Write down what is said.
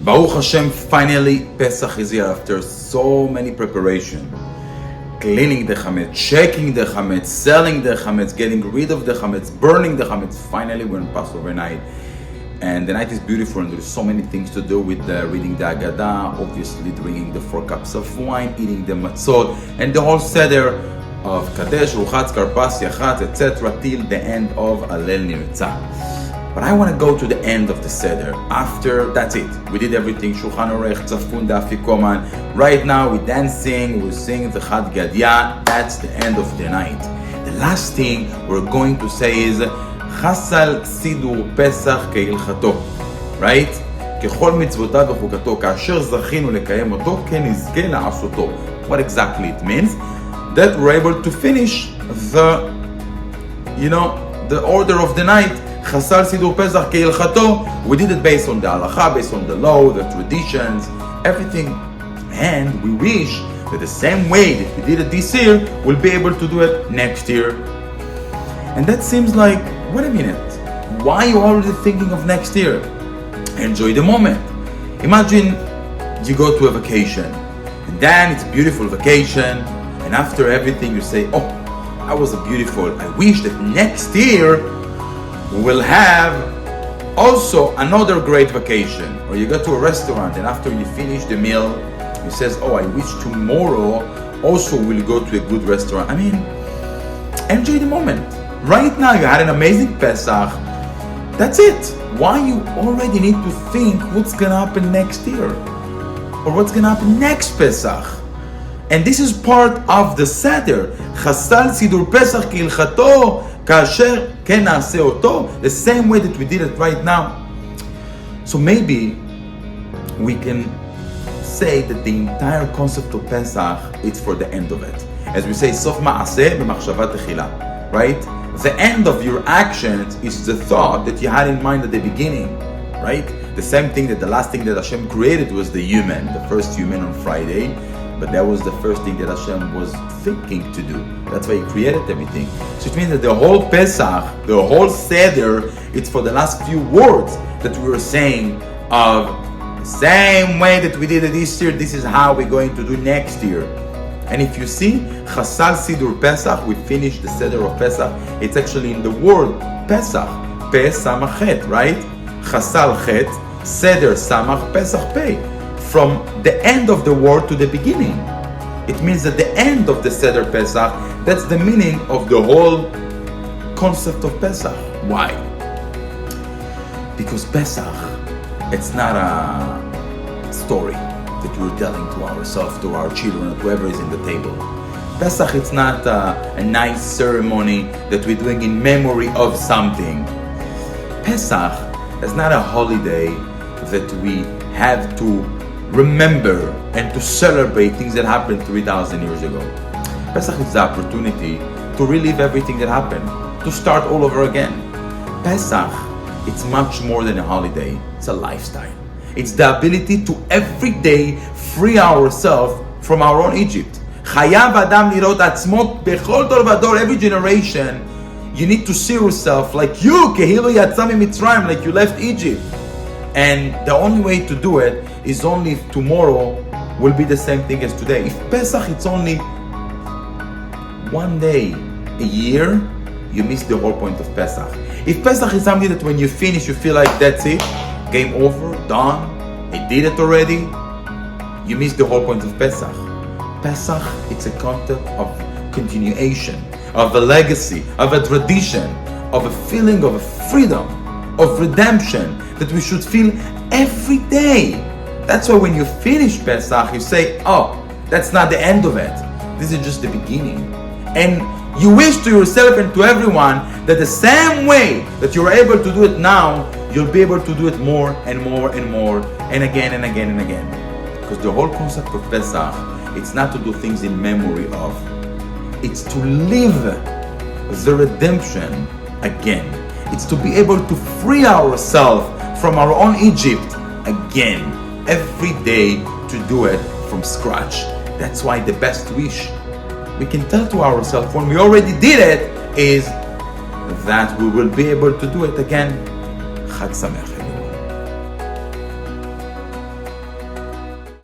Baruch Hashem, finally Pesach is here after so many preparation. Cleaning the chametz, checking the chametz, selling the chametz, getting rid of the chametz, burning the chametz. Finally, we're on Passover night. And the night is beautiful and there's so many things to do with reading the Haggadah, obviously drinking the 4 cups of wine, eating the matzot, and the whole seder of Kadesh, Ruchatz, Karpas, Yachatz, etc. till the end of Alel Nirtzah. But I want to go to the end of the seder. After, that's it. We did everything. Shulchan Aruch, Tzafun, Afikoman. Right now we're dancing, we're singing the Chad Gadya. That's the end of the night. The last thing we're going to say is Chasal Sidur Pesach Keilchato. Right? ככל מצוותיו וחוקתו, כאשר זכינו לקיים אותו, כן נזכה לעשותו. What exactly it means? That we're able to finish the order of the night. Chasal Sidur Pesach Keilchato. We did it based on the halacha, based on the law, the traditions, everything. And we wish that the same way that we did it this year, we'll be able to do it next year. And that seems like, wait a minute, why are you already thinking of next year? Enjoy the moment. Imagine you go to a vacation, and then it's a beautiful vacation, and after everything you say, oh, that was beautiful. I wish that next year we will have also another great vacation. Or you go to a restaurant, and after you finish the meal, you says, oh, I wish tomorrow also we'll go to a good restaurant. I mean, enjoy the moment. Right now you had an amazing Pesach. That's it. Why you already need to think what's gonna happen next year? Or what's gonna happen next Pesach? And this is part of the Seder. Chasal Sidur Pesach Keilchato, Kasher Ken Na'aseh Oto, the same way that we did it right now. So maybe we can say that the entire concept of Pesach is for the end of it. As we say, Sof Ma'aseh B'machshava Techila, right? The end of your actions is the thought that you had in mind at the beginning, right? The same thing that the last thing that Hashem created was the human, the first human on Friday, but that was the first thing that Hashem was thinking to do. That's why He created everything. So it means that the whole Pesach, the whole Seder, it's for the last few words that we were saying of the same way that we did it this year, this is how we're going to do next year. And if you see, Chasal Sidur Pesach, we finished the Seder of Pesach, it's actually in the word Pesach, Pe Samach Chet, right? Chasal Chet, Seder Samach, Pesach Pei. From the end of the word to the beginning. It means that the end of the Seder Pesach, that's the meaning of the whole concept of Pesach. Why? Because Pesach, it's not a story that we're telling to ourselves, to our children, to whoever is in the table. Pesach, it's not a nice ceremony that we're doing in memory of something. Pesach is not a holiday that we have to remember and to celebrate things that happened 3,000 years ago. Pesach is the opportunity to relive everything that happened, to start all over again. Pesach, it's much more than a holiday, it's a lifestyle. It's the ability to every day free ourselves from our own Egypt. Chayav Adam lirot atzmo bechol dor vador. Every generation, you need to see yourself like you, kehilo yatzam mitzrayim, like you left Egypt. And the only way to do it is only if tomorrow will be the same thing as today. If Pesach it's only one day a year, you miss the whole point of Pesach. If Pesach is something that when you finish you feel like that's it, game over, done, I did it already, you miss the whole point of Pesach. Pesach, it's a concept of continuation, of a legacy, of a tradition, of a feeling of freedom, of redemption, that we should feel every day. That's why when you finish Pesach, you say, oh, that's not the end of it. This is just the beginning. And you wish to yourself and to everyone that the same way that you're able to do it now, you'll be able to do it more and more and more and again and again and again. Because the whole concept of Pesach, it's not to do things in memory of. It's to live the redemption again. It's to be able to free ourselves from our own Egypt again. Every day to do it from scratch. That's why the best wish we can tell to ourselves when we already did it is that we will be able to do it again. Chag Sameach.